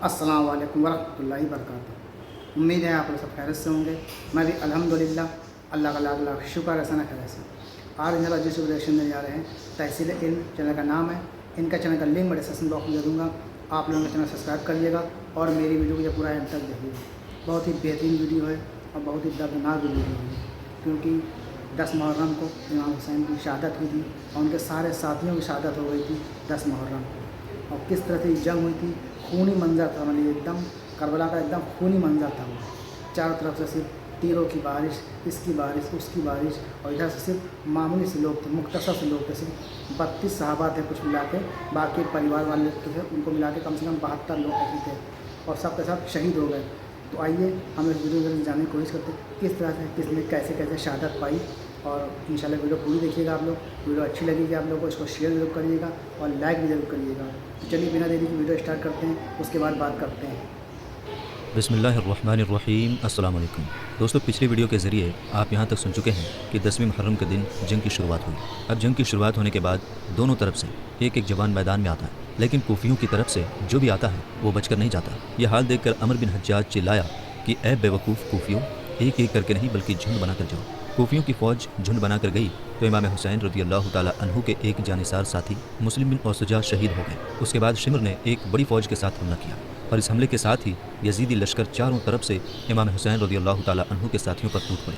अस्सलाम वालेकुम वरहमतुल्लाहि वबरकातुहू। उम्मीद है आप लोग सब खैरियत से होंगे। मैं भी अल्हम्दुलिल्लाह अल्लाह का लाख लाख शुक्र है सना खैरियत से। आज इंशाल्लाह जिस रिलेशन में जा रहे हैं तहसील इल्म चैनल का नाम है। इनका चैनल का लिंक मैं डिस्क्रिप्शन बॉक्स में दे दूँगा। आप लोगों का चैनल सब्सक्राइब करिएगा और मेरी वीडियो को जब पूरा एंड तक देखिएगा। बहुत ही बेहतरीन वीडियो है और बहुत ही दर्दनाक वीडियो है, क्योंकि 10 मुहर्रम को इमाम हुसैन की शहादत हुई थी और उनके सारे साथियों की शहादत हो गई थी 10 मुहर्रम को। और किस तरह से जंग हुई थी, खूनी मंजर था, मतलब एकदम करबला का एकदम खूनी मंजर था वो। चारों तरफ से सिर्फ तीरों की बारिश, इसकी बारिश उसकी बारिश, और इधर से सिर्फ मामूली से लोग थे, मुख्तसर से लोग थे। सिर्फ 32 सहाबा थे कुछ मिला के, बाकी परिवार वाले लोग थे उनको मिला के कम से कम 72 लोग ऐसे थे और सब के सब शहीद हो गए। तो आइए हम इस वीडियो में जानने की कोशिश करते हैं किस तरह से किसने कैसे कैसे शहादत पाई। और इंशाल्लाह वीडियो पूरी देखिएगा आप लोग। वीडियो अच्छी लगेगी आप लोगों को, इसको शेयर जरूर करिएगा और लाइक भी जरूर करिएगा। तो चलिए बिना देरी की वीडियो स्टार्ट करते हैं, उसके बाद बात करते हैं। बिस्मिल्लाहिर्रहमानिर्रहीम। अस्सलाम वालेकुम दोस्तों, पिछली वीडियो के ज़रिए आप यहाँ तक सुन चुके हैं कि 10वीं मुहर्रम के दिन जंग की शुरुआत हुई। अब जंग की शुरुआत होने के बाद दोनों तरफ से एक एक जवान मैदान में आता है, लेकिन कूफियों की तरफ से जो भी आता है वो बचकर नहीं जाता। यह हाल देखकर अमर बिन हज्जाज चिल्लाया कि ऐ बेवकूफ़ कूफियों, एक एक करके नहीं बल्कि झुंड बनाकर जाओ। कूफियों की फ़ौज झुंड बनाकर गई तो इमाम हुसैन रज़ियल्लाहु ताला अन्हु के एक जानिसार साथी मुस्लिम बिन औसजा शहीद हो गए। उसके बाद शिमर ने एक बड़ी फ़ौज के साथ हमला किया और इस हमले के साथ ही यजीदी लश्कर चारों तरफ से इमाम हुसैन रज़ियल्लाहु ताला अन्हु के साथियों पर टूट पड़े।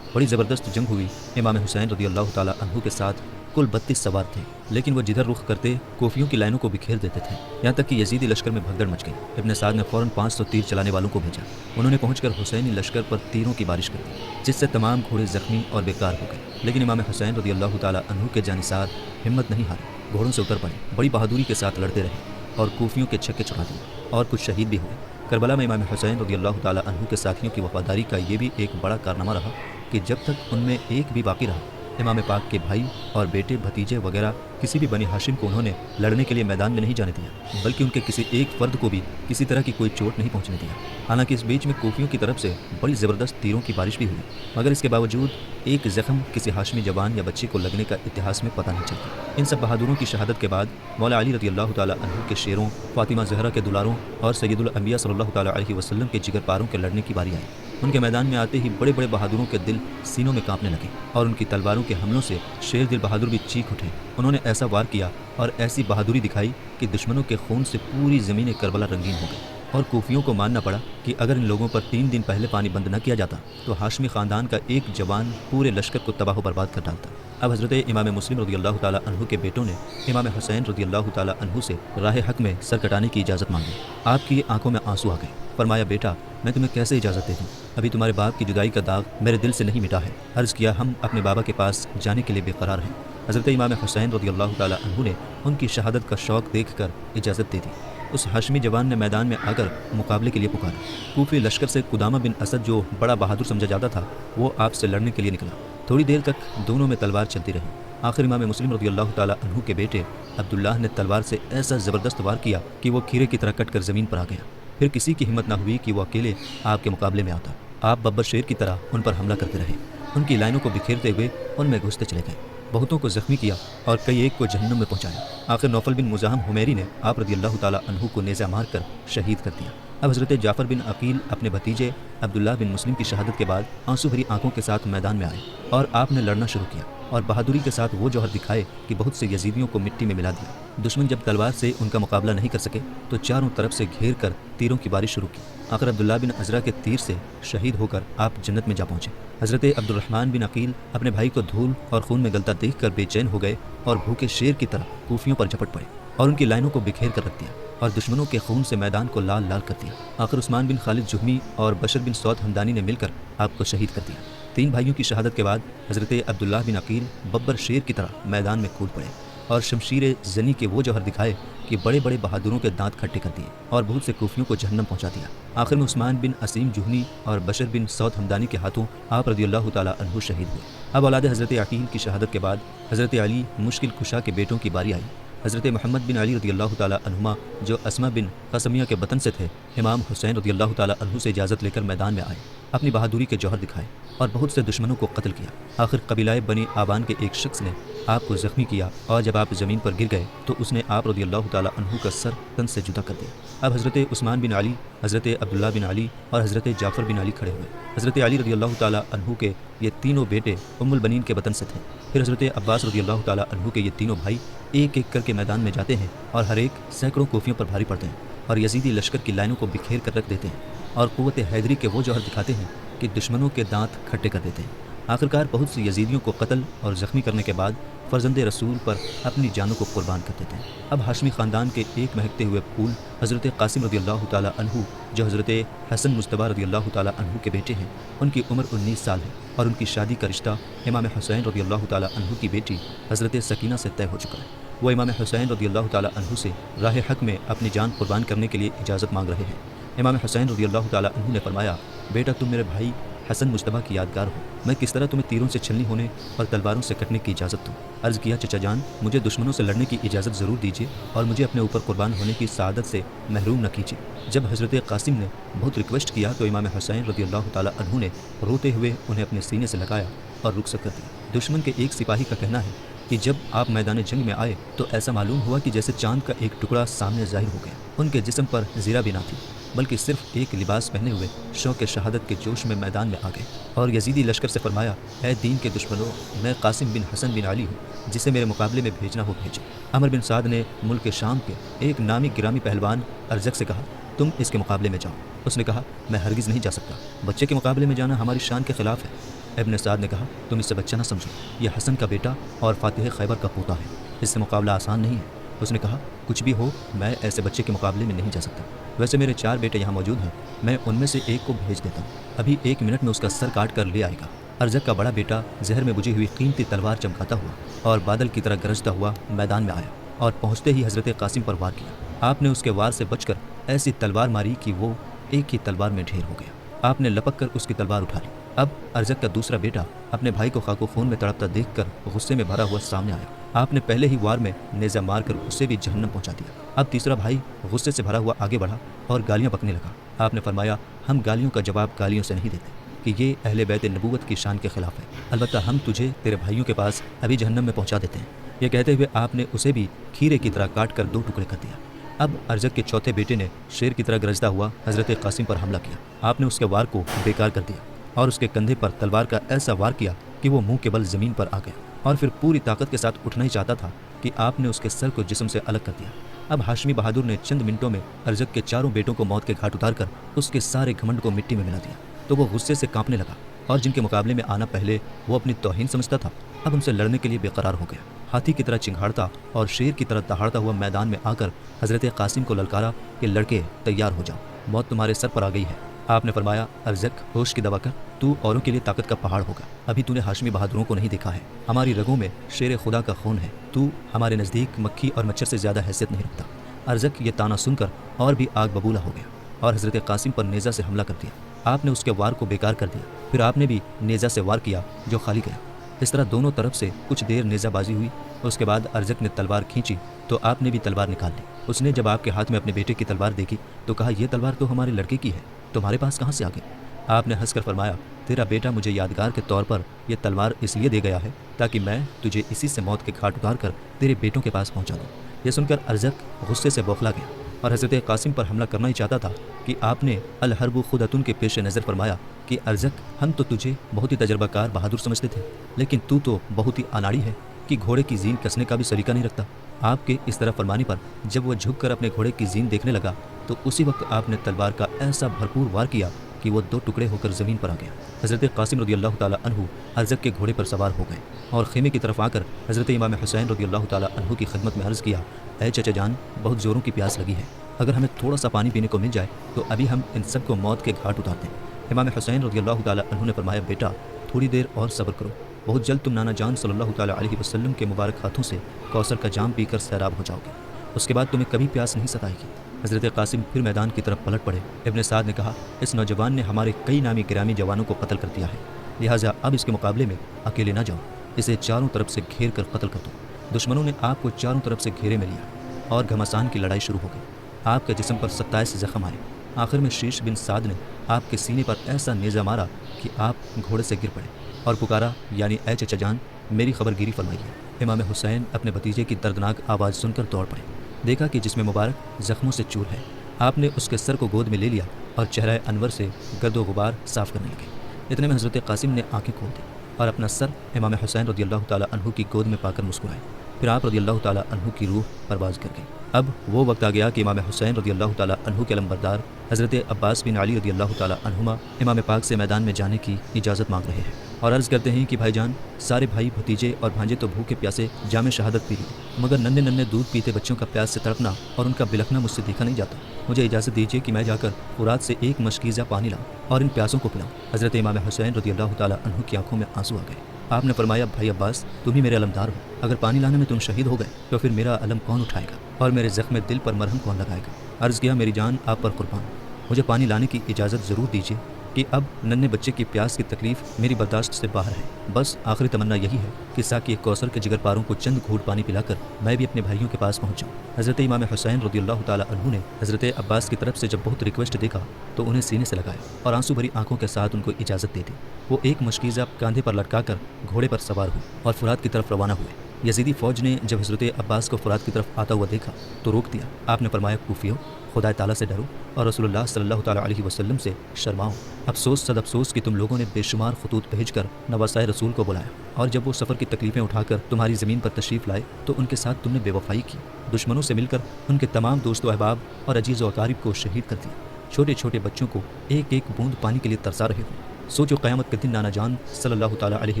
बड़ी ज़बरदस्त जंग हुई। इमाम हुसैन रज़ियल्लाहु ताला अन्हु के साथ कुल 32 सवार थे, लेकिन वो जिधर रुख करते कूफियों की लाइनों को बिखेर देते थे, यहाँ तक कि यजीदी लश्कर में भगदड़ मच गई। इब्न साद ने फ़ौरन 500 तीर चलाने वालों को भेजा। उन्होंने पहुंचकर हुसैनी लश्कर पर तीरों की बारिश कर दी, जिससे तमाम घोड़े जख्मी और बेकार हो गए। लेकिन इमाम हुसैन रज़ियल्लाहु ताला अन्हु के जानिसार हिम्मत नहीं हारे, घोड़ों से उतर पड़े, बड़ी बहादुरी के साथ लड़ते रहे और कूफियों के छक्के छुड़ा दिए और कुछ शहीद भी हुए। करबला में इमाम हुसैन रज़ियल्लाहु ताला अन्हु के साथियों की वफादारी का ये भी एक बड़ा कारनामा रहा कि जब तक उनमें एक भी बाकी रहा, इमाम पाक के भाई और बेटे भतीजे वगैरह किसी भी बनी हाशिम को उन्होंने लड़ने के लिए मैदान में नहीं जाने दिया, बल्कि उनके किसी एक फ़र्द को भी किसी तरह की कोई चोट नहीं पहुंचने दिया। हालांकि इस बीच में कूफियों की तरफ से बड़ी ज़बरदस्त तीरों की बारिश भी हुई, मगर इसके बावजूद एक ज़ख्म किसी हाशमी जवान या बच्चे को लगने का इतिहास में पता नहीं चलता। इन सब बहादुरों की शहादत के बाद मौला अली रज़ियल्लाहु ताला अन्हु के शेरों, फातिमा ज़हरा के दुलारों और सैयदुल अंबिया सल्लल्लाहु ताला अलैहि वसल्लम के जिगर पारों के लड़ने की बारी आई। उनके मैदान में आते ही बड़े बड़े बहादुरों के दिल सीनों में कांपने लगे और उनकी तलवारों के हमलों से शेर दिल बहादुर भी चीख उठे। उन्होंने ऐसा वार किया और ऐसी बहादुरी दिखाई कि दुश्मनों के खून से पूरी ज़मीन करबला रंगीन हो गई। और कूफियों को मानना पड़ा कि अगर इन लोगों पर 3 दिन पहले पानी बंद न किया जाता तो हाशमी ख़ानदान का एक जवान पूरे लश्कर को तबाह बर्बाद कर डालता। अब हज़रत इमाम मुस्लिम रज़ियल्लाहु ताला अन्हु के बेटों ने इमाम हुसैन रज़ियल्लाहु ताला अन्हु से राह हक़ में सर कटाने की इजाज़त मांगी। आपकी आंखों में आंसू आ गए। फरमाया, बेटा मैं तुम्हें कैसे इजाज़त दे दूँ, अभी तुम्हारे बाप की जुदाई का दाग मेरे दिल से नहीं मिटा है। अर्ज़ किया, हम अपने बाबा के पास जाने के लिए बेकरार हैं। हज़रत इमाम हुसैन रज़ियल्लाहु ताला अन्हु ने उनकी शहादत का शौक़ देखकर इजाज़त दे दी। उस हाशमी जवान ने मैदान में आकर मुकाबले के लिए पुकारा। कूफी लश्कर से कुदामा बिन असद, जो बड़ा बहादुर समझा जाता था, वो आपसे लड़ने के लिए निकला। थोड़ी देर तक दोनों में तलवार चलती रही। आखिर इमाम मुस्लिम रज़ियल्लाहु ताला अन्हु के बेटे अब्दुल्लाह ने तलवार से ऐसा ज़बरदस्त वार किया कि वो खीरे की तरह कटकर ज़मीन पर आ गया। फिर किसी की हिम्मत न हुई कि वो अकेले आपके मुकाबले में आता। आप बब्बर शेर की तरह उन पर हमला करते रहे, उनकी लाइनों को बिखेरते हुए उनमें घुसते चले गए, बहुतों को जख्मी किया और कई एक को जहन्नुम में पहुंचाया। आखिर नौफल बिन मुज़ाहम हुमैरी ने आप रज़ियल्लाहु ताला अन्हु को नेज़ा मार कर शहीद कर दिया। अब हज़रत जाफ़र बिन अकील अपने भतीजे अब्दुल्लाह बिन मुस्लिम की शहादत के बाद आंसू भरी आंखों के साथ मैदान में आए और आपने लड़ना शुरू किया और बहादुरी के साथ वो जौहर दिखाए कि बहुत से यजीदियों को मिट्टी में मिला दिया। दुश्मन जब तलवार से उनका मुकाबला नहीं कर सके तो चारों तरफ से घेर कर तीरों की बारिश शुरू की। आखिर अब्दुल्लाह बिन अज़रा के तीर से शहीद होकर आप जन्नत में जा पहुँचे। हज़रत अब्दुर्रहमान बिन अकील अपने भाई को धूल और खून में गलता देख कर बेचैन हो गए और भूखे शेर की तरह कूफियों पर झपट पड़े और उनकी लाइनों को बिखेर कर रख दिया और दुश्मनों के खून से मैदान को लाल लाल कर दिया। आखिर उस्मान बिन खालिद जुहमी और बशर बिन सौद हमदानी ने मिलकर आपको शहीद कर दिया। 3 भाइयों की शहादत के बाद हज़रत अब्दुल्लाह बिन अकील बब्बर शेर की तरह मैदान में कूद पड़े और शमशीर जनी के वो जौहर दिखाए कि बड़े बड़े बहादुरों के दांत खट्टे कर दिए और बहुत से कूफियों को जहन्नम पहुंचा दिया। आखिर में उस्मान बिन असीम जुहनी और बशर बिन सौद हमदानी के हाथों आप रज़ियल्लाहु ताला अन्हु शहीद हुए। अब औलाद हज़रत अकील की शहादत के बाद हज़रत अली मुश्किल कुशा के बेटों की बारी आई। हज़रत मोहम्मद बिन अली रज़ियल्लाहु ताला अन्हुमा, जो अस्मा बिन क़समिया के वतन से थे, इमाम हुसैन रज़ियल्लाहु ताला अन्हु से इजाज़त लेकर मैदान में आए, अपनी बहादुरी के जौहर दिखाए और बहुत से दुश्मनों को कत्ल किया। आखिर कबीलाए बनी आबान के एक शख्स ने آپ کو زخمی کیا اور جب آپ زمین پر گر گئے تو اس نے آپ رضی اللہ تعالیٰ عنہ کا سر تن سے جدا کر دیا۔ اب حضرت عثمان بن علی، حضرت عبداللہ بن علی اور حضرت جعفر بن علی کھڑے ہوئے۔ حضرت علی رضی اللہ تعالیٰ عنہ کے یہ تینوں بیٹے ام البنین کے وطن سے تھے۔ پھر حضرت عباس رضی اللہ تعالیٰ عنہ کے یہ تینوں بھائی ایک ایک کر کے میدان میں جاتے ہیں اور ہر ایک سینکڑوں کوفیوں پر بھاری پڑتے ہیں اور یزیدی لشکر کی لائنوں کو بکھیر کر رکھ دیتے ہیں اور قوت حیدری کے وہ جوہر دکھاتے ہیں کہ دشمنوں کے دانت کھٹے کر دیتے ہیں۔ آخرکار بہت سی یزیدیوں کو قتل اور زخمی کرنے کے بعد فرزند رسول پر اپنی جانوں کو قربان کر دیتے ہیں۔ اب ہاشمی خاندان کے ایک مہکتے ہوئے پھول حضرت قاسم رضی اللہ تعالیٰ عنہ، جو حضرت حسن مجتبیٰ رضی اللہ تعالیٰ عنہ کے بیٹے ہیں، ان کی عمر 19 سال ہے اور ان کی شادی کا رشتہ امام حسین رضی اللہ تعالیٰ عنہ کی بیٹی حضرت سکینہ سے طے ہو چکا ہے۔ وہ امام حسین رضی اللہ تعالیٰ عنہ سے راہ حق میں اپنی جان قربان کرنے کے لیے اجازت مانگ رہے ہیں۔ امام حسین رضی اللہ تعالیٰ عنہ نے فرمایا، بیٹا تم میرے بھائی حسن مجتبیٰ کی یادگار ہو، میں کس طرح تمہیں تیروں سے چھلنی ہونے اور تلواروں سے کٹنے کی اجازت دوں۔ عرض کیا، چچا جان مجھے دشمنوں سے لڑنے کی اجازت ضرور دیجیے اور مجھے اپنے اوپر قربان ہونے کی سعادت سے محروم نہ کیجیے۔ جب حضرت قاسم نے بہت ریکویسٹ کیا تو امام حسین رضی اللہ تعالیٰ عنہ نے روتے ہوئے انہیں اپنے سینے سے لگایا اور رخصت کر دیا۔ دشمن کے ایک سپاہی کا کہنا ہے کہ جب آپ میدان جنگ میں آئے تو ایسا معلوم ہوا کہ جیسے چاند کا ایک ٹکڑا سامنے ظاہر ہو گیا۔ ان کے جسم پر زرہ بھی نہ تھی بلکہ صرف ایک لباس پہنے ہوئے شوق شہادت کے جوش میں میدان میں آ گئے اور یزیدی لشکر سے فرمایا، اے دین کے دشمنوں، میں قاسم بن حسن بن علی ہوں، جسے میرے مقابلے میں بھیجنا ہو بھیجیں۔ عمر بن سعد نے ملک شام کے ایک نامی گرامی پہلوان ارزق سے کہا، تم اس کے مقابلے میں جاؤ۔ اس نے کہا، میں ہرگز نہیں جا سکتا، بچے کے مقابلے میں جانا ہماری شان کے خلاف ہے۔ ابن سعد نے کہا، تم اسے بچہ نہ سمجھو، یہ حسن کا بیٹا اور فاتح خیبر کا پوتا ہے، اس سے مقابلہ آسان نہیں ہے۔ اس نے کہا، کچھ بھی ہو میں ایسے بچے کے مقابلے میں نہیں جا سکتا، ویسے میرے 4 بیٹے یہاں موجود ہیں، میں ان میں سے ایک کو بھیج دیتا ہوں، ابھی 1 منٹ میں اس کا سر کاٹ کر لے آئے گا۔ ارزق کا بڑا بیٹا زہر میں بجھی ہوئی قیمتی تلوار چمکاتا ہوا اور بادل کی طرح گرجتا ہوا میدان میں آیا اور پہنچتے ہی حضرت قاسم پر وار کیا۔ آپ نے اس کے وار سے بچ کر ایسی تلوار ماری کہ وہ ایک ہی تلوار میں ڈھیر ہو گیا۔ آپ نے لپک کر اس کی تلوار اٹھا لی۔ اب ارزق کا دوسرا بیٹا اپنے بھائی کو خاک و خون میں تڑپتا دیکھ کر غصے میں بھرا ہوا سامنے آیا۔ آپ نے پہلے ہی وار میں نیزہ مار کر اسے بھی جہنم پہنچا دیا۔ اب تیسرا بھائی غصے سے بھرا ہوا آگے بڑھا اور گالیاں بکنے لگا۔ آپ نے فرمایا، ہم گالیوں کا جواب گالیوں سے نہیں دیتے کہ یہ اہل بیت نبوت کی شان کے خلاف ہے، البتہ ہم تجھے تیرے بھائیوں کے پاس ابھی جہنم میں پہنچا دیتے ہیں۔ یہ کہتے ہوئے آپ نے اسے بھی کھیرے کی طرح کاٹ کر 2 ٹکڑے کر دیا۔ اب ارزق کے چوتھے بیٹے نے شیر کی طرح گرجتا ہوا حضرت قاسم پر حملہ کیا۔ آپ نے اس کے وار کو بیکار کر دیا اور اس کے کندھے پر تلوار کا ایسا وار کیا کہ وہ منہ کے بل زمین پر آ گیا اور پھر پوری طاقت کے ساتھ اٹھنا ہی چاہتا تھا کہ آپ نے اس کے سر کو جسم سے الگ کر دیا۔ اب ہاشمی بہادر نے چند منٹوں میں ارزق کے 4 بیٹوں کو موت کے گھاٹ اتار کر اس کے سارے گھمنڈ کو مٹی میں ملا دیا تو وہ غصے سے کانپنے لگا اور جن کے مقابلے میں آنا پہلے وہ اپنی توہین سمجھتا تھا، اب ان سے لڑنے کے لیے بے قرار ہو گیا۔ ہاتھی کی طرح چنگھاڑتا اور شیر کی طرح دہاڑتا ہوا میدان میں آ کر حضرت قاسم کو للکارا کہ لڑکے تیار ہو جاؤ، موت تمہارے سر پر آ گئی ہے۔ آپ نے فرمایا، ارزق ہوش کی دوا کر، تو اوروں کے لیے طاقت کا پہاڑ ہوگا، ابھی تو نے ہاشمی بہادروں کو نہیں دیکھا ہے، ہماری رگوں میں شیر خدا کا خون ہے، تو ہمارے نزدیک مکھی اور مچھر سے زیادہ حیثیت نہیں رکھتا۔ ارزق یہ تانا سن کر اور بھی آگ ببولا ہو گیا اور حضرت قاسم پر نیزہ سے حملہ کر دیا۔ آپ نے اس کے وار کو بیکار کر دیا، پھر آپ نے بھی نیزہ سے وار کیا جو خالی گیا۔ اس طرح دونوں طرف سے کچھ دیر نیزہ بازی ہوئی، اس کے بعد ارزق نے تلوار کھینچی تو آپ نے بھی تلوار نکال لی۔ اس نے جب آپ کے ہاتھ میں اپنے بیٹے کی تلوار دیکھی تو کہا، یہ تلوار تو ہمارے لڑکے کی ہے، تمہارے پاس کہاں سے آ گئی؟ آپ نے ہنس کر فرمایا، تیرا بیٹا مجھے یادگار کے طور پر یہ تلوار اس لیے دے گیا ہے تاکہ میں تجھے اسی سے موت کے گھاٹ اتار کر تیرے بیٹوں کے پاس پہنچا دوں۔ یہ سن کر ارزق غصے سے بوکھلا گیا اور حضرت قاسم پر حملہ کرنا ہی چاہتا تھا کہ آپ نے الحرب خدتن کے پیش نظر فرمایا کہ ارزق، ہم تو تجھے بہت ہی تجربہ کار بہادر سمجھتے تھے، لیکن تو بہت ہی اناڑی ہے کہ گھوڑے کی زین کسنے کا بھی سلیقہ نہیں رکھتا۔ آپ کے اس طرح فرمانے پر جب وہ جھک کر اپنے گھوڑے کی زین دیکھنے لگا تو اسی وقت آپ نے تلوار کا ایسا بھرپور وار کیا کہ وہ 2 ٹکڑے ہو کر زمین پر آ گیا۔ حضرت قاسم رضی اللہ تعالیٰ عنہ ارزق کے گھوڑے پر سوار ہو گئے اور خیمے کی طرف آ کر حضرت امام حسین رضی اللہ تعالیٰ عنہ کی خدمت میں عرض کیا، اے چچا جان، بہت زوروں کی پیاس لگی ہے، اگر ہمیں تھوڑا سا پانی پینے کو مل جائے تو ابھی ہم ان سب کو موت کے گھاٹ اتارتے ہیں۔ امام حسین رضی اللہ تعالیٰ عنہ نے فرمایا، بیٹا تھوڑی دیر اور صبر کرو، بہت جلد تم نانا جان صلی اللہ تعالیٰ علیہ وسلم کے مبارک ہاتھوں سے کوثر کا جام پی کر سیراب ہو جاؤ گے، اس کے بعد تمہیں کبھی پیاس نہیں ستائے گی۔ حضرت قاسم پھر میدان کی طرف پلٹ پڑے۔ ابن سعد نے کہا، اس نوجوان نے ہمارے کئی نامی گرامی جوانوں کو قتل کر دیا ہے، لہٰذا اب اس کے مقابلے میں اکیلے نہ جاؤ، اسے چاروں طرف سے گھیر کر قتل کر دو۔ دشمنوں نے آپ کو چاروں طرف سے گھیرے میں لیا اور گھمسان کی لڑائی شروع ہو گئی۔ آپ کے جسم پر 27 زخم آئے۔ آخر میں شیش بن سعد نے آپ کے سینے پر ایسا نیزہ مارا کہ آپ گھوڑے سے گر پڑے اور پکارا، یعنی اے چچا جان، मेरी खबरगिरी फरमाइए। इमाम हुसैन अपने भतीजे की दर्दनाक आवाज़ सुनकर दौड़ पड़े। देखा कि जिस्म मुबारक जख्मों से चूर है। आपने उसके सर को गोद में ले लिया और चेहरा अनवर से गर्दो गुबार साफ़ करने लगे। इतने में हज़रत कासिम ने आंखें खोल दी और अपना सर इमाम हुसैन रज़ियल्लाहु ताला अन्हु की गोद में पाकर मुस्कुराए। फिर आप रज़ियल्लाहु ताला अन्हु की रूह परवाज़ कर गई। अब वो वक्त आ गया कि इमाम हुसैन रज़ियल्लाहु ताला अन्हु के अलमबरदार हज़रत अब्बास बिन अली रज़ियल्लाहु ताला अन्हुमा इमाम पाक से मैदान में जाने की इजाज़त मांग रहे हैं और अर्ज़ करते हैं कि भाईजान, सारे भाई भतीजे और भांजे तो भूखे प्यासे जामे शहादत पी लिए, मगर नन्हे नन्हे दूध पीते बच्चों का प्यास से तड़पना और उनका बिलखना मुझसे देखा नहीं जाता। मुझे इजाज़त दीजिए कि मैं जाकर फुरात से एक मशकीज़ा पानी लाऊं और इन प्यासों को पिलाऊं। हज़रत इमाम हुसैन रज़ियल्लाहु ताला अन्हु की आंखों में आंसू आ गए। आपने फरमाया, भाई अब्बास, तुम ही मेरे अलमदार हो। अगर पानी लाने में तुम शहीद हो गए तो फिर मेरा अलम कौन उठाएगा और मेरे ज़ख्म दिल पर मरहम कौन लगाएगा। अर्ज़ किया, मेरी जान आप पर कुर्बान, मुझे पानी लाने की इजाज़त ज़रूर दीजिए कि अब नन्हे बच्चे की प्यास की तकलीफ़ मेरी बर्दाश्त से बाहर है। बस आखिरी तमन्ना यही है कि साकी कौसर के जिगर पारों को चंद घूंट पानी पिलाकर मैं भी अपने भाइयों के पास पहुँच जाऊँ। हज़रत इमाम हुसैन रज़ियल्लाहु ताला अन्हु ने हज़रत अब्बास की तरफ से जब बहुत रिक्वेस्ट देखा तो उन्हें सीने से लगाया और आंसू भरी आंखों के साथ उनको इजाज़त दे दी। वो एक मशकीज़ा कांधे पर लटकाकर घोड़े पर सवार हुए और फुरात की तरफ रवाना हुए। यजीदी फ़ौज ने जब हज़रत अब्बास को फुरात की तरफ आता हुआ देखा तो रोक दिया। आपने फरमाया, कूफियों, खुदा ताला से डरो और रसूलुल्लाह सल्लल्लाहु ताला अलैहि वसल्लम से शर्माओ। अफसोस सद अफसोस कि तुम लोगों ने बेशुमार खतूत भेजकर नवासाए रसूल को बुलाया और जब वो सफ़र की तकलीफ़ें उठाकर तुम्हारी ज़मीन पर तशरीफ़ लाए तो उनके साथ तुमने बेवफ़ाई की। दुश्मनों से मिलकर उनके तमाम दोस्तों अहबाब और अजीज़ व अकारिब को शहीद कर दिया। छोटे छोटे बच्चों को एक एक बूंद पानी के लिए तरसा रहे हो। सोचो क़यामत के दिन नाना जान सल्लल्लाहु ताला अलैहि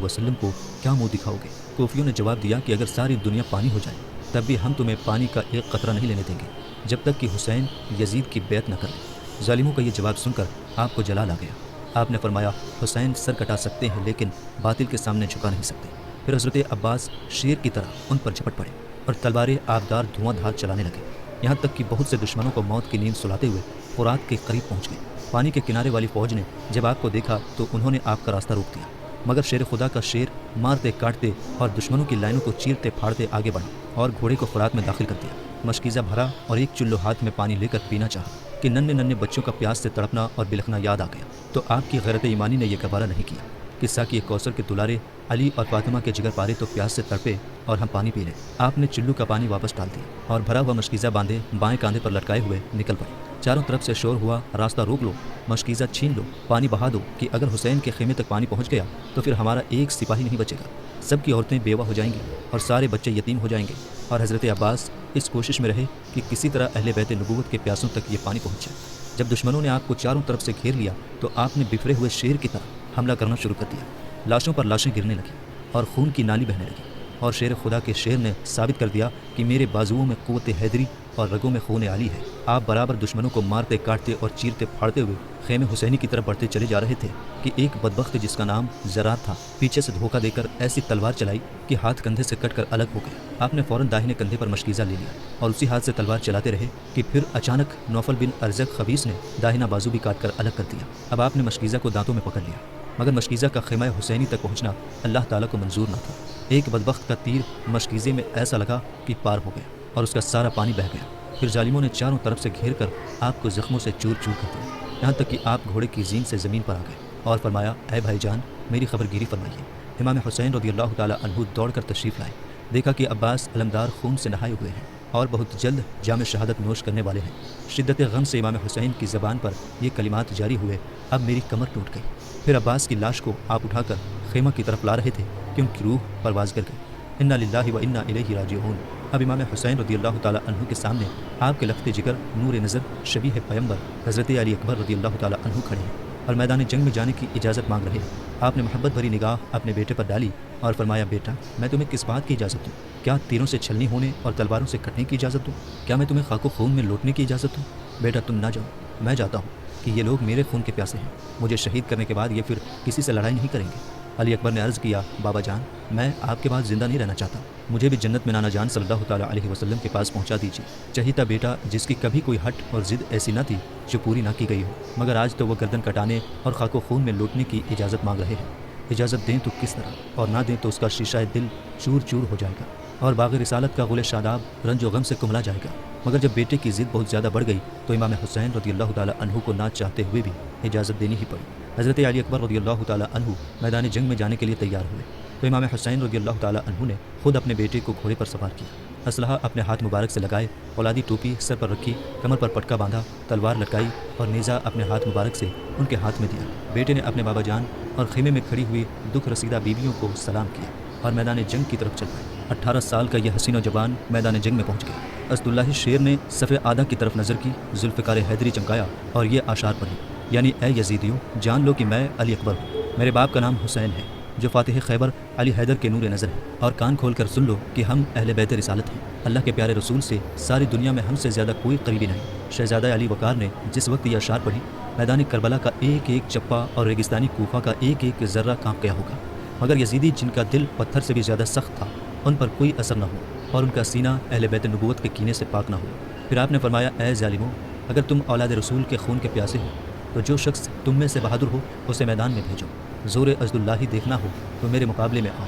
वसल्लम को क्या मुँह दिखाओगे। कोफियों ने जवाब दिया कि अगर सारी दुनिया पानी हो जाए तब भी हम तुम्हें पानी का एक कतरा नहीं लेने देंगे जब तक कि हुसैन यजीद की बैत न कर ले। जालिमों का ये जवाब सुनकर आपको जलाल आ गया। आपने फरमाया, हुसैन सर कटा सकते हैं लेकिन बातिल के सामने झुका नहीं सकते। फिर हज़रत अब्बास शेर की तरह उन पर झपट पड़े और तलवारें आबदार धुआंधार चलाने लगे, यहाँ तक कि बहुत से दुश्मनों को मौत की नींद सुलाते हुए फुरात के करीब पहुँच गए। पानी के किनारे वाली फ़ौज ने जब आपको देखा तो उन्होंने आपका रास्ता रोक दिया, मगर शेर खुदा का शेर मारते काटते और दुश्मनों की लाइनों को चीरते फाड़ते आगे बढ़ा और घोड़े को फुरात में दाखिल कर दिया। मशकीज़ा भरा और एक चुल्लू हाथ में पानी लेकर पीना चाहा कि नन्हे नन्हे बच्चों का प्यास से तड़पना और बिलखना याद आ गया तो आपकी गैरत ईमानी ने यह गवारा नहीं किया। किस्सा कि कौसर के दुलारे अली और फातिमा के जिगर पारे तो प्यास से तड़पे और हम पानी पी लें। आपने चुल्लू का पानी वापस डाल दिया और भरा हुआ मशकीज़ा बांधे बाएं कांधे पर लटकाए हुए निकल पड़े। चारों तरफ से शोर हुआ, रास्ता रोक लो, मशकीज़ा छीन लो, पानी बहा दो कि अगर हुसैन के खेमे तक पानी पहुँच गया तो फिर हमारा एक सिपाही नहीं बचेगा। सबकी औरतें बेवा हो जाएंगी और सारे बच्चे यतीम हो जाएंगे। और हज़रत अब्बास इस कोशिश में रहे कि किसी तरह अहले बैत नबूवत के प्यासों तक ये पानी पहुँच जाए। जब दुश्मनों ने आपको चारों तरफ से घेर लिया तो आपने बिखरे हुए शेर की तरह हमला करना शुरू कर दिया। लाशों पर लाशें गिरने लगी और खून की नाली बहने लगी और शेर खुदा के शेर ने साबित कर दिया कि मेरे बाजुओं में क़ुव्वत हैदरी और रगों में खून अली है। आप बराबर दुश्मनों को मारते काटते और चीरते फाड़ते हुए खेमे हुसैनी की तरफ बढ़ते चले जा रहे थे कि एक बदबख्त जिसका नाम ज़रार था पीछे से धोखा देकर ऐसी तलवार चलाई कि हाथ कंधे से कटकर अलग हो गया। आपने फ़ौरन दाहिने कंधे पर मशकीज़ा ले लिया और उसी हाथ से तलवार चलाते रहे कि फिर अचानक नौफल बिन अरज़क खबीस ने दाहिना बाजू भी काट कर अलग कर दिया। अब आपने मशकीज़ा को दांतों में पकड़ लिया, मगर मशकीज़ा का खेमा हुसैनी तक पहुँचना अल्लाह ताला को मंजूर न था। एक बदबख्त का तीर मशकीज़े में ऐसा लगा कि पार हो गया और उसका सारा पानी बह गया। फिर जालिमों ने चारों तरफ से घेर कर आपको ज़ख्मों से चूर चूर कर दिया, यहाँ तक कि आप घोड़े की ज़ीन से ज़मीन पर आ गए और फरमाया, ऐ भाईजान, मेरी खबरगिरी फरमाइए। इमाम हुसैन रज़ियल्लाहु ताला अन्हु दौड़ कर तशरीफ़ लाए। देखा कि अब्बास अलमदार खून से नहाए हुए हैं और बहुत जल्द जाम शहादत नोश करने वाले हैं। शिद्दत गम से इमाम हुसैन की ज़बान पर ये कलिमात जारी हुए, अब मेरी कमर टूट गई। फिर अब्बास की लाश को आप उठाकर खेमा की तरफ ला रहे थे कि उनकी रूह परवाज़ कर गई। इन्ना लिल्लाहि व इन्ना इलैहि राजिऊन। अब इमाम हुसैन रज़ियल्लाहु ताला अन्हु के सामने आपके लफ्ते जिगर नूर नज़र शबीह पैगंबर हज़रत अली अकबर रज़ियल्लाहु ताला अन्हु खड़े हैं और मैदान जंग में जाने की इजाज़त मांग रहे हैं। आपने मोहब्बत भरी निगाह अपने बेटे पर डाली और फरमाया, बेटा, मैं तुम्हें किस बात की इजाज़त दूँ? क्या तीरों से छलनी होने और तलवारों से कटने की इजाज़त दूँ? क्या मैं तुम्हें खाको खून में लौटने की इजाज़त दूँ? बेटा, तुम ना जाओ, मैं जाता हूँ कि ये लोग मेरे खून के प्यासे हैं। मुझे शहीद करने के बाद ये फिर किसी से लड़ाई नहीं करेंगे। अली अकबर ने अर्ज़ किया, बाबा जान, मैं आपके पास ज़िंदा नहीं रहना चाहता, मुझे भी जन्नत में नाना जान सल्लल्लाहु ताला अलैहि वसल्लम के पास पहुंचा दीजिए। चहीता बेटा जिसकी कभी कोई हट और ज़िद ऐसी न थी जो पूरी ना की गई हो, मगर आज तो वह गर्दन कटाने और खाको खून में लौटने की इजाज़त मांग रहे हैं। इजाज़त दें तो किस तरह और ना दें तो उसका शीशा दिल चूर चूर हो जाएगा और बाग़ रिसालत का गुल शादाब रंज व गम से कुमला जाएगा। मगर जब बेटे की ज़िद बहुत ज़्यादा बढ़ गई तो इमाम हुसैन रज़ियल्लाहु ताला अन्हु को ना चाहते हुए भी इजाज़त देनी ही पड़ी। हज़रत अली अकबर रज़ियल्लाहु ताला अन्हु मैदान जंग में जाने के लिए तैयार हुए। तो इमाम हुसैन रज़ियल्लाहु ताला अन्हु ने खुद अपने बेटे को घोड़े पर सवार किया, असलहा अपने हाथ मुबारक से लगाए, औलादी टोपी सर पर रखी, कमर पर पटका बांधा, तलवार लटकाई और नेज़ा अपने हाथ मुबारक से उनके हाथ में दिया। बेटे ने अपने बाबा जान और खेमे में खड़ी हुई दुख रसीदा बीवियों को सलाम किया और मैदान जंग की तरफ चल पड़े। 18 साल का यह हसीन जवान मैदान जंग में पहुंच गया। असदुल्लाह शेर ने सफ़े आदा की तरफ नज़र की, जुल्फ़िकार हैदरी चमकाया और ये आशार पढ़ी, यानी ए यजीदियों, जान लो कि मैं अली अकबर हूँ, मेरे बाप का नाम हुसैन है जो फ़ातिह खैबर अली हैदर के नूर नज़र है, और कान खोल कर सुन लो कि हम अहले बैत रिसालत हैं। अल्लाह के प्यारे रसूल से सारी दुनिया में हमसे ज़्यादा कोई करीबी नहीं। शहज़ादा अली वक़ार ने जिस वक्त यह अशार पढ़ी, मैदानी करबला का एक एक चप्पा और रेगिस्तानी कूफा का एक एक ज़र्रा काँप गया होगा, मगर यजीदी जिनका दिल पत्थर से भी ज़्यादा सख्त था, उन पर कोई असर न हो और उनका सीना अहले बैत नबूवत के कीने से पाक न हो। फिर आपने फरमाया, ए ज़ालिमों, अगर तुम औलाद रसूल के खून के प्यासे हो तो जो शख्स तुम में से बहादुर हो उसे मैदान में भेजो। ज़ोर अज़दुल्लाही देखना हो तो मेरे मुकाबले में आओ।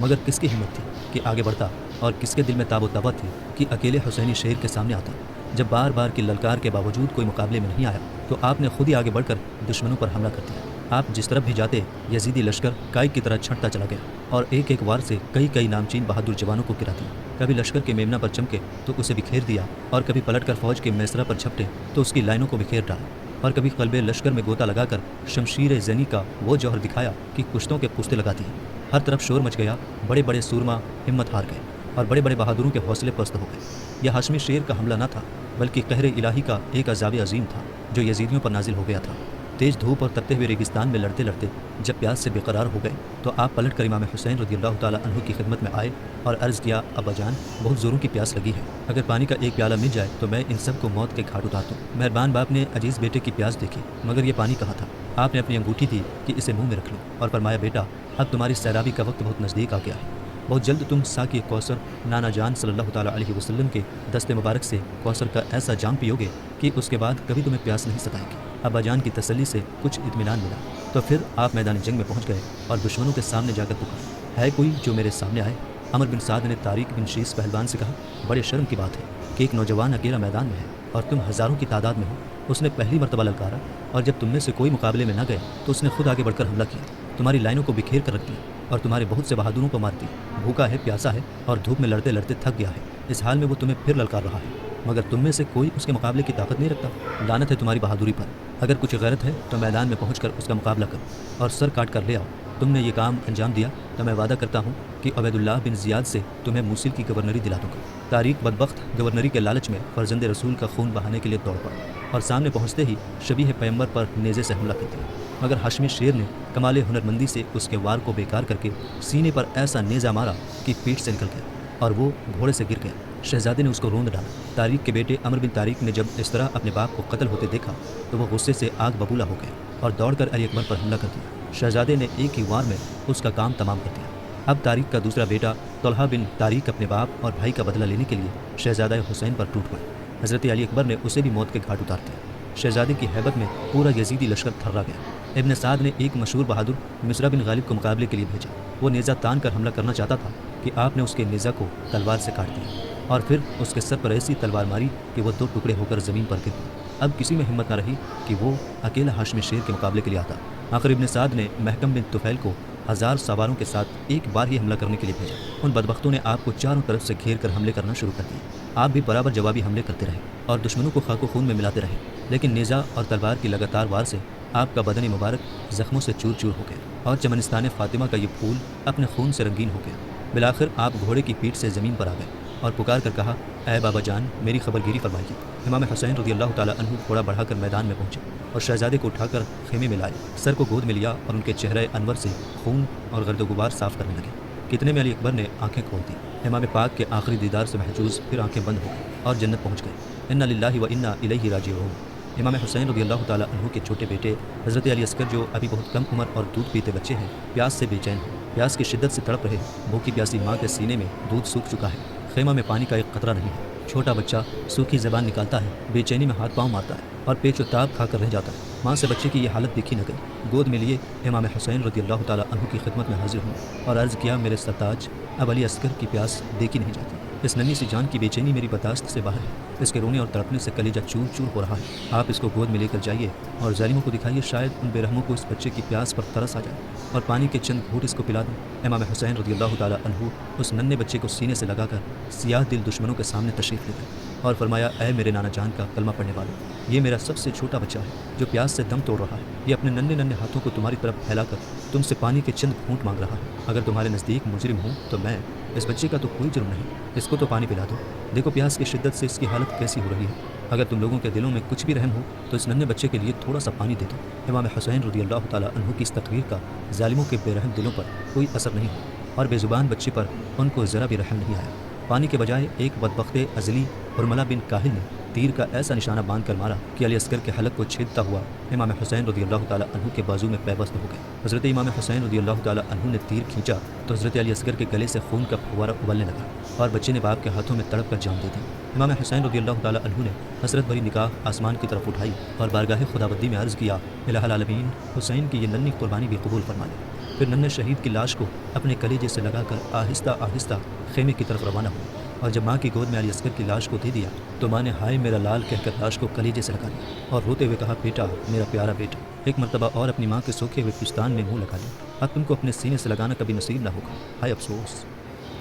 मगर किसकी हिम्मत थी कि आगे बढ़ता और किसके दिल में ताबो तवा थी कि अकेले हुसैनी शेर के सामने आता। जब बार बार की ललकार के बावजूद कोई मुकाबले में नहीं आया तो आपने खुद ही आगे बढ़कर दुश्मनों पर हमला कर दिया। आप जिस तरफ भी जाते यजीदी लश्कर काई की तरह छंटता चला गया और एक एक वार से कई कई नामचीन बहादुर जवानों को गिरा दिया। कभी लश्कर के मेमना पर चमके तो उसे बिखेर दिया और कभी पलटकर फौज के मैसरा पर झपटे तो उसकी लाइनों को बिखेर डाला और कभी कल्बे लश्कर में गोता लगाकर शमशीर ज़नी का वो जौहर दिखाया कि कुश्तों के पुश्ते लगा दिए। हर तरफ शोर मच गया, बड़े बड़े सूरमा हिम्मत हार गए और बड़े बड़े बहादुरों के हौसले पस्त हो गए। यह हाशमी शेर का हमला न था बल्कि कहर इलाही का एक अज़ाब अजीम था जो यजीदियों पर नाजिल हो गया था। तेज़ धूप और तपते हुए रेगिस्तान में लड़ते लड़ते जब प्यास से बेकरार हो गए तो आप पलट कर इमाम हुसैन रज़ियल्लाहु ताला अन्हु की खिदमत में आए और अर्ज़ किया, अब्बा जान, बहुत ज़ोरों की प्यास लगी है, अगर पानी का एक प्याला मिल जाए तो मैं इन सब को मौत के घाट उतार दूँ। मेहरबान बाप ने अजीज़ बेटे की प्यास देखी मगर ये पानी कहाँ था। आपने अपनी अंगूठी दी कि इसे मुँह में रख लो और फरमाया, बेटा, अब तुम्हारी सैराबी का वक्त बहुत नज़दीक आ गया है। बहुत जल्द तुम साकी कौसर नाना जान सल्लल्लाहु ताला अलैहि वसल्लम के दस्ते मुबारक से कौसर का ऐसा जाम पियोगे कि उसके बाद कभी तुम्हें प्यास नहीं सताएगी। अब्बा जान की तसल्ली से कुछ इत्मीनान मिला तो फिर आप मैदान जंग में पहुंच गए और दुश्मनों के सामने जाकर पुकारा, है कोई जो मेरे सामने आए। अमर बिन साद ने तारिक बिन शीस पहलवान से कहा, बड़े शर्म की बात है कि एक नौजवान अकेला मैदान में है और तुम हज़ारों की तादाद में हो। उसने पहली मरतबा ललकारा और जब तुम में से कोई मुकाबले में न गए तो उसने खुद आगे बढ़कर हमला किया, तुम्हारी लाइनों को बिखेर कर रख दिया और तुम्हारे बहुत से बहादुरों को मार दिया। भूखा है, प्यासा है और धूप में लड़ते लड़ते थक गया है। इस हाल में वो तुम्हें फिर ललकार रहा है मगर तुम में से कोई उसके मुकाबले की ताकत नहीं रखता। लानत है तुम्हारी बहादुरी पर। अगर कुछ गैरत है तो मैदान में पहुंचकर उसका मुकाबला करो और सर काट कर ले आओ। तुमने ये काम अंजाम दिया तो मैं वादा करता हूँ कि उबैदुल्लाह बिन ज़ियाद से तुम्हें मूसिल की गवर्नरी दिला दूँगा। तारिक बदबख्त गवर्नरी के लालच में फर्जंद रसूल का खून बहाने के लिए दौड़ पड़ा और सामने पहुँचते ही शबीह पैगंबर पर नेज़े से हमला कर दिया, मगर हाशमी शेर ने कमाल हुनरमंदी से उसके वार को बेकार करके सीने पर ऐसा नेज़ा मारा कि पीठ से निकल गया और वो घोड़े से गिर गया। शहजादे ने उसको रोंद डाला। तारिक के बेटे अमर बिन तारिक ने जब इस तरह अपने बाप को कत्ल होते देखा तो वह गुस्से से आग बबूला हो गया और दौड़कर अली अकबर पर हमला कर दिया। शहजादे ने एक ही वार में उसका काम तमाम कर दिया। अब तारिक का दूसरा बेटा तलहा बिन तारिक अपने बाप और भाई का बदला लेने के लिए शहजादा हुसैन पर टूट पड़े। हज़रत अली अकबर ने उसे भी मौत के घाट उतार दिया। शहजादे की हैबत में पूरा यजीदी लश्कर थर्रा गया। इब्न साद ने एक मशहूर बहादुर मिस्रा बिन गालिब को मुकाबले के लिए भेजा। वो नेज़ा तान कर हमला करना चाहता था कि आपने उसके नेज़ा को तलवार से काट दिया और फिर उसके सर पर ऐसी तलवार मारी कि वो दो टुकड़े होकर ज़मीन पर गिर गया। अब किसी में हिम्मत न रही कि वो अकेला हाशमी शेर के मुकाबले के लिए आता। आखिर इब्न साद ने महकम बिन तुफैल को 1000 सवारों के साथ एक बार ही हमला करने के लिए भेजा। उन बदबख्तों ने आपको चारों तरफ से घेर कर हमले करना शुरू कर दिए। आप भी बराबर जवाबी हमले करते रहे और दुश्मनों को खाको खून में मिलाते रहे, लेकिन नेज़ा और तलवार की लगातार वार से आपका बदन मुबारक ज़ख्मों से चूर चूर हो गया और चमनिस्तान फ़ातिमा का ये फूल अपने खून से रंगीन हो गया। बिलाखिर आप घोड़े की पीठ से ज़मीन पर आ गए और पुकार कर कहा, ऐ बाबा जान, मेरी खबरगिरी फरमाइए। इमाम हुसैन रज़ियल्लाहु ताला अन्हु थोड़ा बढ़ाकर मैदान में पहुंचे और शहजादे को उठाकर खेमे में लाए, सर को गोद में लिया और उनके चेहरे अनवर से खून और गर्द गुबार साफ़ करने लगे। कितने में अली अकबर ने आंखें खोल दी। इमाम पाक के आखिरी दीदार से महजूज फिर आंखें बंद हो गई और जन्नत पहुँच गए। इन्ना लिल्लाहि व इन्ना इलैहि राजिऊन। इमाम हुसैन रज़ियल्लाहु ताला अन्हु के छोटे बेटे हज़रत अली अस्कर, जो अभी बहुत कम उम्र और दूध पीते बच्चे हैं, प्यास से बेचैन हैं। प्यास की शिद्दत से तड़प रहे। भूखी प्यासी माँ के सीने में दूध सूख चुका है। खेमा में पानी का एक कतरा नहीं है। छोटा बच्चा सूखी ज़बान निकालता है, बेचैनी में हाथ पाँव मारता है और पेच और ताप खाकर रह जाता है। माँ से बच्चे की ये हालत देखी न गई। गोद में लिए इमाम हुसैन रज़ियल्लाहु ताला अन्हु की खिदमत में हाजिर हूँ और अर्ज़ किया, मेरे सरताज, अब अली अस्कर की प्यास देखी नहीं जाती। इस नन्ही सी जान की बेचैनी मेरी बर्दाश्त से बाहर है। इसके रोने और तड़पने से कलेजा चूर चूर हो रहा है। आप इसको गोद में लेकर जाइए और जालिमों को दिखाइए, शायद उन बेरहमों को इस बच्चे की प्यास पर तरस आ जाए और पानी के चंद घूंट इसको पिला दें। इमाम हुसैन रज़ियल्लाहु ताला अन्हु उस नन्हे बच्चे को सीने से लगाकर सियाह दिल दुश्मनों के सामने तशरीफ़ ले गए और फरमाया, ऐ मेरे नाना जान का कलमा पढ़ने वालों, ये मेरा सबसे छोटा बच्चा है जो प्यास से दम तोड़ रहा है। ये अपने नन्हे नन्हे हाथों को तुम्हारी तरफ फैलाकर तुमसे पानी के चंद घूंट मांग रहा है। अगर तुम्हारे नज़दीक मुजरिम हूँ तो मैं, इस बच्चे का तो कोई जुर्म नहीं, इसको तो पानी पिला दो। देखो प्यास की शिद्दत से इसकी हालत कैसी हो रही है। अगर तुम लोगों के दिलों में कुछ भी रहम हो तो इस नन्हे बच्चे के लिए थोड़ा सा पानी दे दो। इमाम हुसैन रज़ियल्लाहु ताला अन्हु की इस तकरीर का जालिमों के बेरहम दिलों पर कोई असर नहीं हुआ और बेजुबान बच्चे पर उनको ज़रा भी रहम नहीं आया। पानी के बजाय एक बदबख्ते अजली हुरमला बिन काहिल ने तीर का ऐसा निशाना बांध कर मारा कि अली अस्कर के हलक को छेदता हुआ इमाम हुसैन रज़ियल्लाहु ताला अन्हु के बाजू में पैबस्त हो गए। हज़रत इमाम हुसैन रज़ियल्लाहु ताला अन्हु ने तीर खींचा तो हज़रत अली अस्कर के गले से खून का फव्वारा उबलने लगा और बच्चे ने बाप के हाथों में तड़प कर जान दे दी। इमाम हुसैन रज़ियल्लाहु ताला अन्हु ने हसरत भरी निगाह आसमान की तरफ उठाई और बारगाह खुदाबंदी में अर्ज़ किया, इलाहुल आलमीन, हुसैन की ये नन्ही कुर्बानी भी कबूल फरमा ले। फिर नन्हे शहीद की लाश को अपने कलेजे से लगाकर आहिस्ता आहिस्ता खेमे की तरफ रवाना हुआ और जब माँ की गोद में अली अस्कर की लाश को दे दिया तो माँ ने हाय मेरा लाल कहकर लाश को कलेजे से लगा लिया और रोते हुए कहा, बेटा, मेरा प्यारा बेटा। एक मरतबा और अपनी माँ के सूखे हुए पिस्तान में मुँह लगा लिया। अब तुमको अपने सीने से लगाना कभी नसीब ना होगा, हाय अफसोस।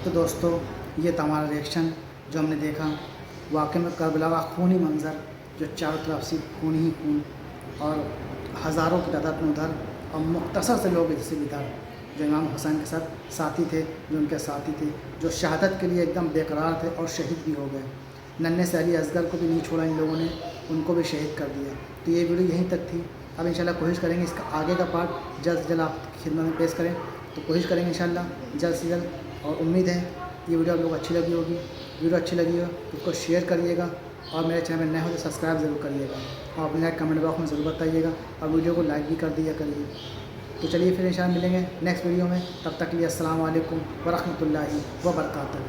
तो दोस्तों, ये था हमारा रिएक्शन जो हमने देखा। वाकई में करबला का खूनी मंज़र जो चारों तरफ से खून ही खून और हज़ारों की तादाद में उधर और मुख्तसर से लोग इससे इधर जो इमाम हुसैन के साथ साथी थे, जो उनके साथी थे, जो शहादत के लिए एकदम बेकरार थे और शहीद भी हो गए। नन्हे से अली असगर को भी नहीं छोड़ा इन लोगों ने, उनको भी शहीद कर दिया। तो ये वीडियो यहीं तक थी। अब इंशाल्लाह कोशिश करेंगे इसका आगे का पार्ट जल्द से जल्द आपकी खिदमत में पेश करें, तो कोशिश करेंगे इंशाल्लाह जल्द से जल्द। और उम्मीद है ये वीडियो आप लोगों को अच्छी लगी होगी। वीडियो अच्छी लगी हो तो उसको शेयर करिएगा और मेरे चैनल में नए हो तो सब्सक्राइब ज़रूर करिएगा और अपने कमेंट बॉक्स में ज़रूर बताइएगा और वीडियो को लाइक भी कर दिया करिए। तो चलिए फिर इंशाल्लाह मिलेंगे नेक्स्ट वीडियो में। तब तक के लिए अस्सलाम वालेकुम व रहमतुल्लाहि व बरकातहू।